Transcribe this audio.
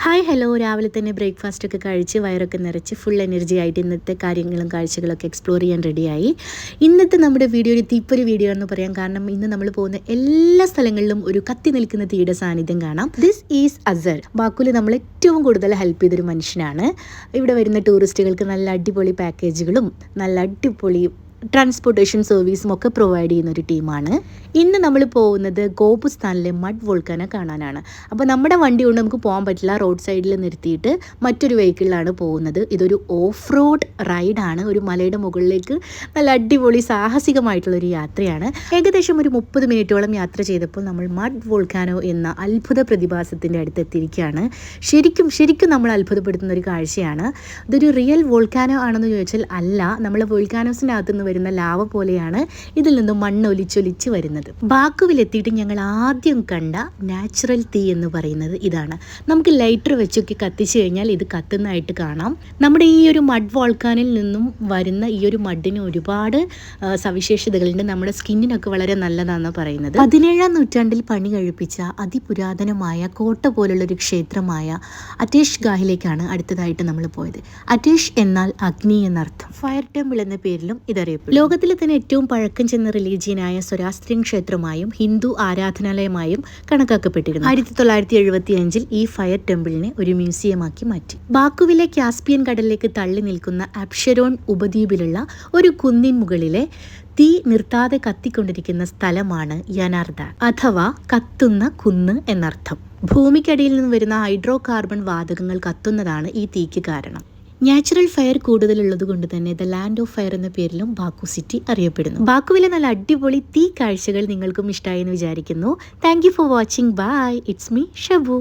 Hi hello, രാവിലെ തന്നെ ബ്രേക്ക്ഫാസ്റ്റൊക്കെ കഴിച്ച് വയറൊക്കെ നിറച്ച് ഫുൾ എനർജി ആയിട്ട് ഇന്നത്തെ കാര്യങ്ങളും കാഴ്ചകളൊക്കെ എക്സ്പ്ലോർ ചെയ്യാൻ റെഡിയായി. ഇന്നത്തെ നമ്മുടെ വീഡിയോ ഒരു തീപ്പൊരി വീഡിയോ എന്ന് പറയാം. കാരണം ഇന്ന് നമ്മൾ പോകുന്ന എല്ലാ സ്ഥലങ്ങളിലും ഒരു കത്തി നിൽക്കുന്ന തീയുടെ സാന്നിധ്യം കാണാം. ദിസ് ഈസ് അസർ. ബാക്കുല് നമ്മൾ ഏറ്റവും കൂടുതൽ ഹെൽപ്പ് ചെയ്തൊരു മനുഷ്യനാണ്. ഇവിടെ വരുന്ന ടൂറിസ്റ്റുകൾക്ക് നല്ല അടിപൊളി പാക്കേജുകളും നല്ല അടിപൊളി ട്രാൻസ്പോർട്ടേഷൻ സർവീസും ഒക്കെ പ്രൊവൈഡ് ചെയ്യുന്ന ഒരു ടീമാണ്. ഇന്ന് നമ്മൾ പോകുന്നത് ഗോപുസ്ഥാനിലെ മഡ് വോൾക്കാനോ കാണാനാണ്. അപ്പോൾ നമ്മുടെ വണ്ടി കൊണ്ട് നമുക്ക് പോകാൻ പറ്റില്ല. റോഡ് സൈഡിൽ നിർത്തിയിട്ട് മറ്റൊരു വെഹിക്കിളിലാണ് പോകുന്നത്. ഇതൊരു ഓഫ് റോഡ് റൈഡാണ്. ഒരു മലയുടെ മുകളിലേക്ക് നല്ല അടിപൊളി സാഹസികമായിട്ടുള്ളൊരു യാത്രയാണ്. ഏകദേശം ഒരു 30 മിനിറ്റോളം യാത്ര ചെയ്തപ്പോൾ നമ്മൾ മഡ് വോൾക്കാനോ എന്ന അത്ഭുത പ്രതിഭാസത്തിൻ്റെ അടുത്ത് എത്തിയിരിക്കുകയാണ്. ശരിക്കും നമ്മൾ അത്ഭുതപ്പെടുത്തുന്ന ഒരു കാഴ്ചയാണ്. ഇതൊരു റിയൽ വോൾക്കാനോ ആണെന്ന് ചോദിച്ചാൽ അല്ല. നമ്മൾ വോൾക്കാനോസിൻ്റെ അകത്തുനിന്ന് വരുന്ന ലാവ പോലെയാണ് ഇതിൽ നിന്നും മണ്ണ് ഒലിച്ചൊലിച്ച് വരുന്നത്. ബാക്കുവിലെത്തിയിട്ട് ഞങ്ങൾ ആദ്യം കണ്ട നാച്ചുറൽ തീ എന്ന് പറയുന്നത് ഇതാണ്. നമുക്ക് ലൈറ്റർ വെച്ചൊക്കെ കത്തിച്ചു കഴിഞ്ഞാൽ ഇത് കത്തുന്നതായിട്ട് കാണാം. നമ്മുടെ ഈ ഒരു മഡ് വോൾക്കാനിൽ നിന്നും വരുന്ന ഈ ഒരു മഡിന് ഒരുപാട് സവിശേഷതകളുണ്ട്. നമ്മുടെ സ്കിന്നിനൊക്കെ വളരെ നല്ലതാണെന്ന് പറയുന്നത്. 17-ാം നൂറ്റാണ്ടിൽ പണി കഴിപ്പിച്ച അതിപുരാതനമായ കോട്ട പോലുള്ളൊരു ക്ഷേത്രമായ അറ്റേഷ് ഗാഹിലേക്കാണ് അടുത്തതായിട്ട് നമ്മൾ പോയത്. അറ്റേഷ് എന്നാൽ അഗ്നി എന്നർത്ഥം. ഫയർ ടെമ്പിൾ എന്ന പേരിലും ഇതറിയപ്പെടും. ലോകത്തിലെ തന്നെ ഏറ്റവും പഴക്കം ചെന്ന റിലീജിയനായ സ്വരാസ്ട്രിയൻ ക്ഷേത്രമായും ഹിന്ദു ആരാധനാലയമായും കണക്കാക്കപ്പെട്ടിരുന്നു. 1975 ഈ ഫയർ ടെമ്പിളിനെ ഒരു മ്യൂസിയമാക്കി മാറ്റി. ബാക്കുവിലെ കാസ്പിയൻ കടലിലേക്ക് തള്ളി നിൽക്കുന്ന അപ്ഷരോൺ ഉപദ്വീപിലുള്ള ഒരു കുന്നിൻ മുകളിലെ തീ നിർത്താതെ കത്തിക്കൊണ്ടിരിക്കുന്ന സ്ഥലമാണ് യനാർദ, അഥവാ കത്തുന്ന കുന്ന് എന്നർത്ഥം. ഭൂമിക്കടിയിൽ നിന്ന് വരുന്ന ഹൈഡ്രോ കാർബൺ വാതകങ്ങൾ കത്തുന്നതാണ് ഈ തീക്ക് കാരണം. നാച്ചുറൽ ഫയർ കൂടുതലുള്ളത് കൊണ്ട് തന്നെ ദ ലാൻഡ് ഓഫ് ഫയർ എന്ന പേരിലും ബാക്കു സിറ്റി അറിയപ്പെടുന്നു. ബാക്കുവിലെ നല്ല അടിപൊളി തീ കാഴ്ചകൾ നിങ്ങൾക്കും ഇഷ്ടമായി എന്ന് വിചാരിക്കുന്നു. Thank you for watching. Bye. It's me Shabu.